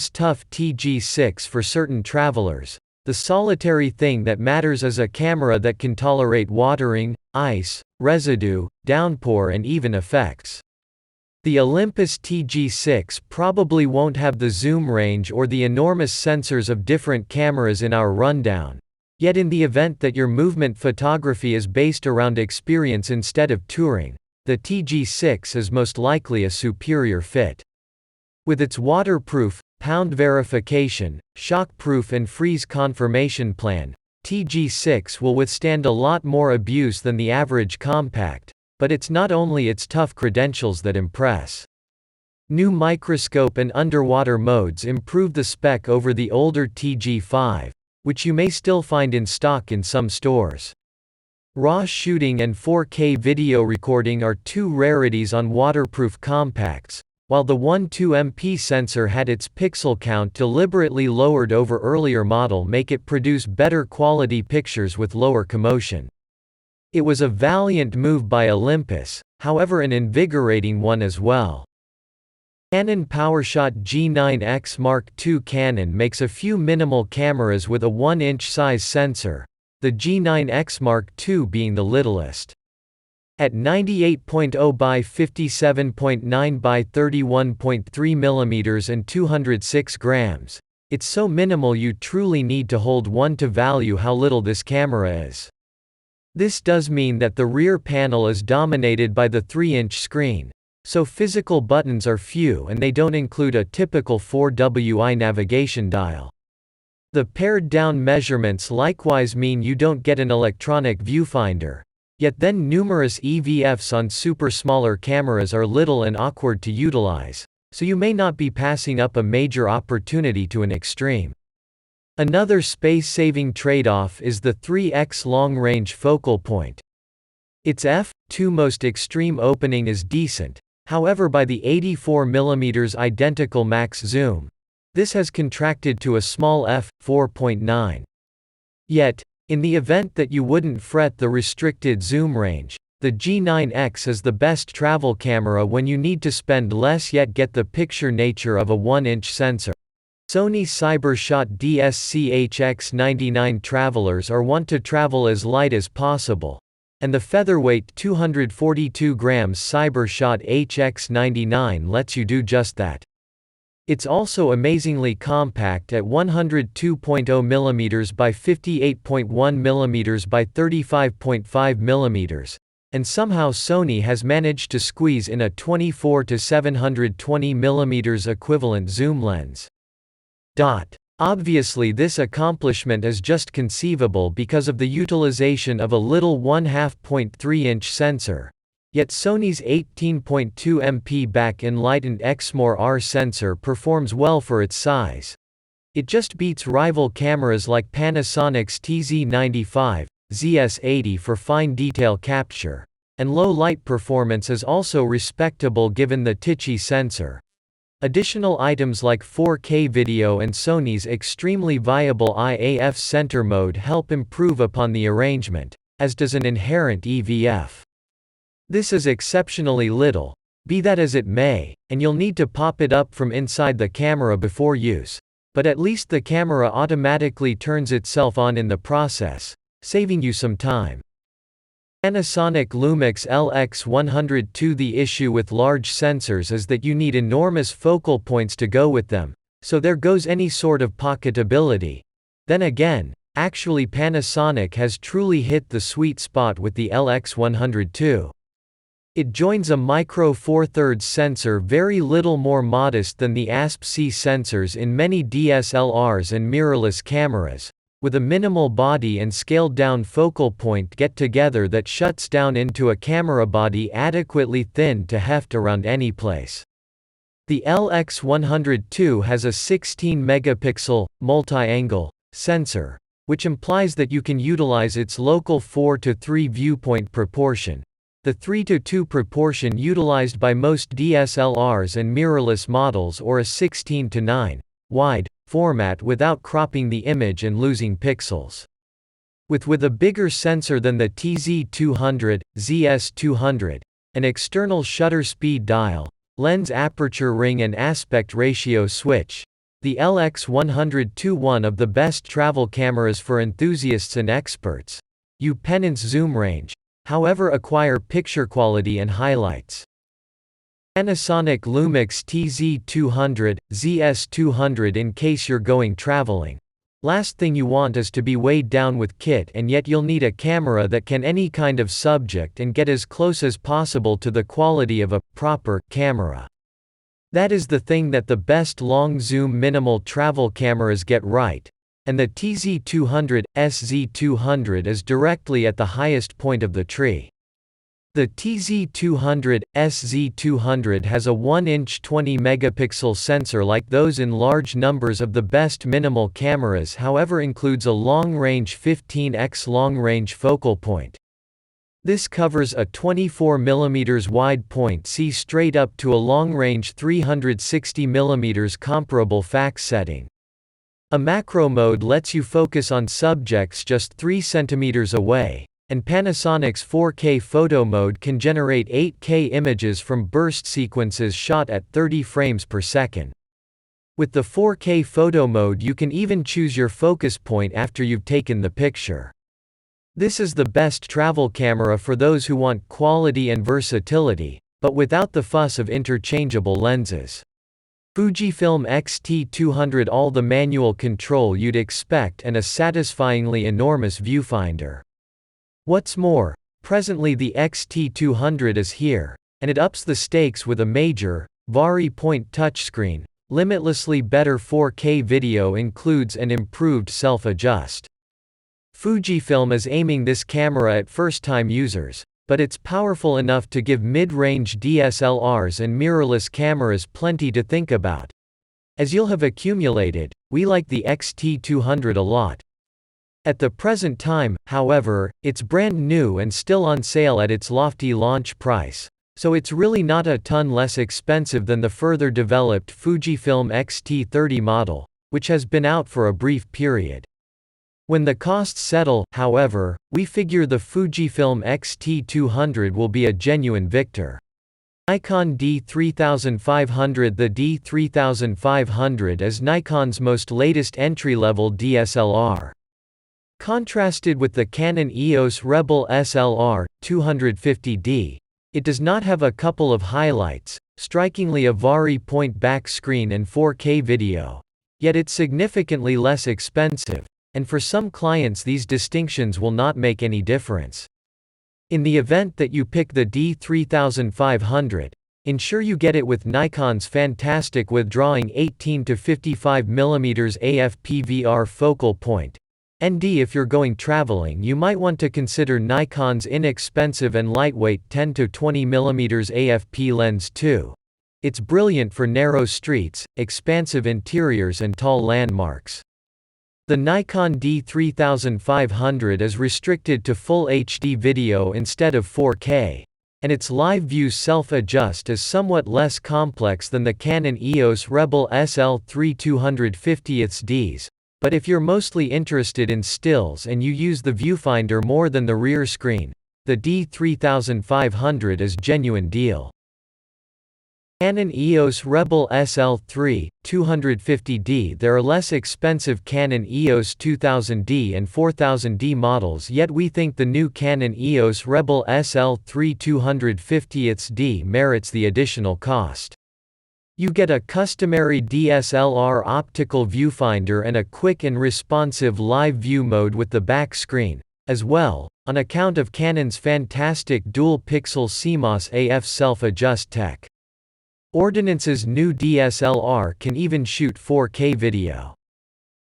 tough TG6 for certain travelers. The solitary thing that matters is a camera that can tolerate watering, ice, residue, downpour and even effects. The Olympus TG6 probably won't have the zoom range or the enormous sensors of different cameras in our rundown. Yet in the event that your movement photography is based around experience instead of touring, the TG6 is most likely a superior fit. With its waterproof, pound verification, shockproof and freeze confirmation plan, TG6 will withstand a lot more abuse than the average compact, but it's not only its tough credentials that impress. New microscope and underwater modes improve the spec over the older TG5, which you may still find in stock in some stores. RAW shooting and 4K video recording are two rarities on waterproof compacts, while the 12MP sensor had its pixel count deliberately lowered over earlier model make it produce better quality pictures with lower commotion. It was a valiant move by Olympus, however an invigorating one as well. Canon PowerShot G9X Mark II. Canon makes a few minimal cameras with a 1-inch size sensor, the G9X Mark II being the littlest. At 98.0 by 57.9 by 31.3 mm and 206 grams, it's so minimal you truly need to hold one to value how little this camera is. This does mean that the rear panel is dominated by the 3-inch screen, so physical buttons are few and they don't include a typical 4WI navigation dial. The pared-down measurements likewise mean you don't get an electronic viewfinder, yet then numerous EVFs on super smaller cameras are little and awkward to utilize, so you may not be passing up a major opportunity to an extreme. Another space-saving trade-off is the 3x long-range focal point. Its f2 most extreme opening is decent, however by the 84mm identical max zoom, this has contracted to a small f4.9. Yet, in the event that you wouldn't fret the restricted zoom range, the G9X is the best travel camera when you need to spend less yet get the picture nature of a 1-inch sensor. Sony CyberShot DSC-HX99 travelers want to travel as light as possible, and the featherweight 242 grams CyberShot HX99 lets you do just that. It's also amazingly compact at 102.0 mm by 58.1 mm by 35.5 mm, and somehow Sony has managed to squeeze in a 24 to 720 mm equivalent zoom lens. Obviously this accomplishment is just conceivable because of the utilization of a little 1/2.3-inch sensor, yet Sony's 18.2 MP back-enlightened Exmor-R sensor performs well for its size. It just beats rival cameras like Panasonic's TZ95, ZS80 for fine detail capture, and low light performance is also respectable given the Tichy sensor. Additional items like 4K video and Sony's extremely viable IAF center mode help improve upon the arrangement, as does an inherent EVF. This is exceptionally little, be that as it may, and you'll need to pop it up from inside the camera before use, but at least the camera automatically turns itself on in the process, saving you some time. Panasonic Lumix LX102. The issue with large sensors is that you need enormous focal points to go with them, so there goes any sort of pocketability. Then again, actually Panasonic has truly hit the sweet spot with the LX102. It joins a micro 4/3 sensor very little more modest than the ASP-C sensors in many DSLRs and mirrorless cameras, with a minimal body and scaled-down focal point get-together that shuts down into a camera body adequately thin to heft around any place. The LX102 has a 16-megapixel, multi-angle, sensor, which implies that you can utilize its local 4:3 viewpoint proportion, the 3:2 proportion utilized by most DSLRs and mirrorless models, or a 16:9 wide format without cropping the image and losing pixels. With a bigger sensor than the TZ200, ZS200, an external shutter speed dial, lens aperture ring and aspect ratio switch, The LX102, one of the best travel cameras for enthusiasts and experts. You penance zoom range, however acquire picture quality and highlights. Panasonic Lumix TZ200, ZS200. In case you're going traveling. Last thing you want is to be weighed down with kit, and yet you'll need a camera that can any kind of subject and get as close as possible to the quality of a proper camera. That is the thing that the best long zoom minimal travel cameras get right, and the TZ200, SZ200 is directly at the highest point of the tree. The TZ200, SZ200 has a 1-inch 20-megapixel sensor like those in large numbers of the best minimal cameras, however includes a long-range 15x long-range focal point. This covers a 24 mm wide point C straight up to a long-range 360 mm comparable fax setting. A macro mode lets you focus on subjects just 3 cm away, and Panasonic's 4K photo mode can generate 8K images from burst sequences shot at 30 frames per second. With the 4K photo mode you can even choose your focus point after you've taken the picture. This is the best travel camera for those who want quality and versatility, but without the fuss of interchangeable lenses. Fujifilm X-T200, all the manual control you'd expect and a satisfyingly enormous viewfinder. What's more, presently the X-T200 is here, and it ups the stakes with a major, Vari-point touchscreen, limitlessly better 4K video includes and improved self-adjust. Fujifilm is aiming this camera at first-time users, but it's powerful enough to give mid-range DSLRs and mirrorless cameras plenty to think about. As you'll have accumulated, we like the X-T200 a lot. At the present time, however, it's brand new and still on sale at its lofty launch price, so it's really not a ton less expensive than the further developed Fujifilm X-T30 model, which has been out for a brief period. When the costs settle, however, we figure the Fujifilm X-T200 will be a genuine victor. Nikon D3500. The D3500 is Nikon's most latest entry-level DSLR. Contrasted with the Canon EOS Rebel SLR 250D, it does not have a couple of highlights, strikingly a Vari-point back screen and 4K video. Yet it's significantly less expensive, and for some clients these distinctions will not make any difference. In the event that you pick the D3500, ensure you get it with Nikon's fantastic withdrawing 18 to 55 mm AF-PVR focal point. ND. If you're going traveling, you might want to consider Nikon's inexpensive and lightweight 10 to 20 mm AF-P lens too. It's brilliant for narrow streets, expansive interiors and tall landmarks. The Nikon D3500 is restricted to Full HD video instead of 4K, and its live view self-adjust is somewhat less complex than the Canon EOS Rebel SL3 250Ds, but if you're mostly interested in stills and you use the viewfinder more than the rear screen, the D3500 is genuine deal. Canon EOS Rebel SL3 250D. There are less expensive Canon EOS 2000D and 4000D models, yet we think the new Canon EOS Rebel SL3 250D merits the additional cost. You get a customary DSLR optical viewfinder and a quick and responsive live view mode with the back screen, as well, on account of Canon's fantastic dual-pixel CMOS AF self-adjust tech. Ordinance's new DSLR can even shoot 4K video.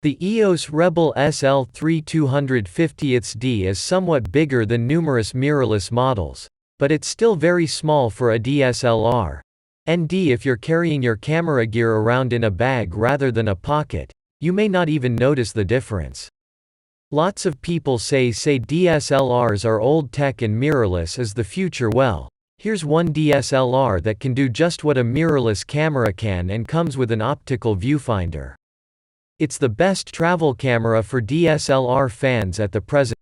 The EOS Rebel SL3 250D is somewhat bigger than numerous mirrorless models, but it's still very small for a DSLR. ND. If you're carrying your camera gear around in a bag rather than a pocket, you may not even notice the difference. Lots of people say DSLRs are old tech and mirrorless is the future. Well, here's one DSLR that can do just what a mirrorless camera can and comes with an optical viewfinder. It's the best travel camera for DSLR fans at the present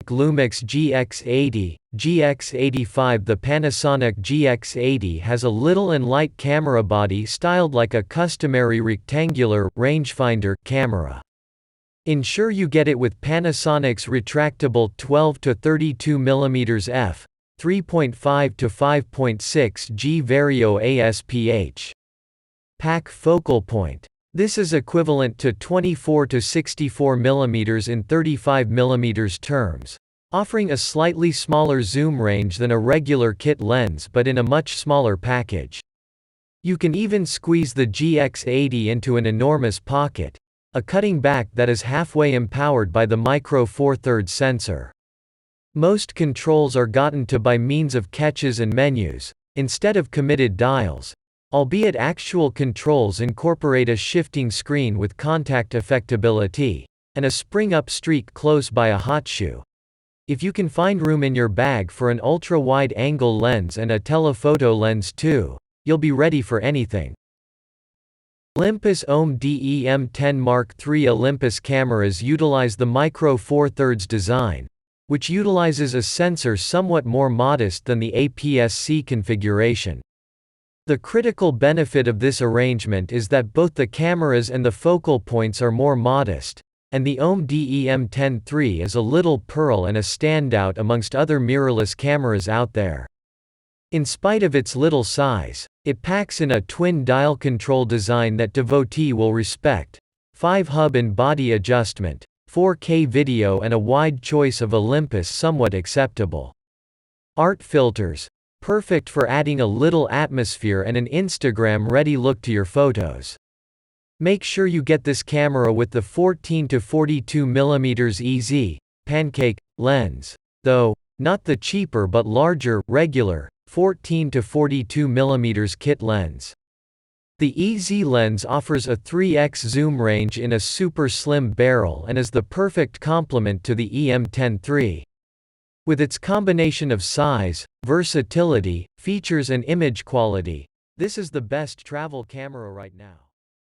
Lumix GX80, GX85. The Panasonic GX80 has a little and light camera body styled like a customary rectangular rangefinder camera. Ensure you get it with Panasonic's retractable 12 to 32 mm f. 3.5 to 5.6 G Vario ASPH. Pack focal point. This is equivalent to 24 to 64 mm in 35 mm terms, offering a slightly smaller zoom range than a regular kit lens but in a much smaller package. You can even squeeze the GX80 into an enormous pocket, a cutting back that is halfway empowered by the Micro Four Thirds sensor. Most controls are gotten to by means of catches and menus, instead of committed dials, albeit actual controls incorporate a shifting screen with contact effectability, and a spring-up streak close by a hot shoe. If you can find room in your bag for an ultra-wide-angle lens and a telephoto lens too, you'll be ready for anything. Olympus OM DEM10 Mark III. Olympus cameras utilize the Micro Four Thirds design, which utilizes a sensor somewhat more modest than the APS-C configuration. The critical benefit of this arrangement is that both the cameras and the focal points are more modest, and the OM DEM10 III is a little pearl and a standout amongst other mirrorless cameras out there. In spite of its little size, it packs in a twin dial control design that devotee will respect, 5 hub and body adjustment, 4K video and a wide choice of Olympus somewhat acceptable art filters, perfect for adding a little atmosphere and an Instagram-ready look to your photos. Make sure you get this camera with the 14 to 42 mm EZ pancake lens, though not the cheaper but larger regular 14 to 42 mm kit lens. The EZ lens offers a 3x zoom range in a super slim barrel and is the perfect complement to the EM10 III. With its combination of size, versatility, features and image quality, this is the best travel camera right now.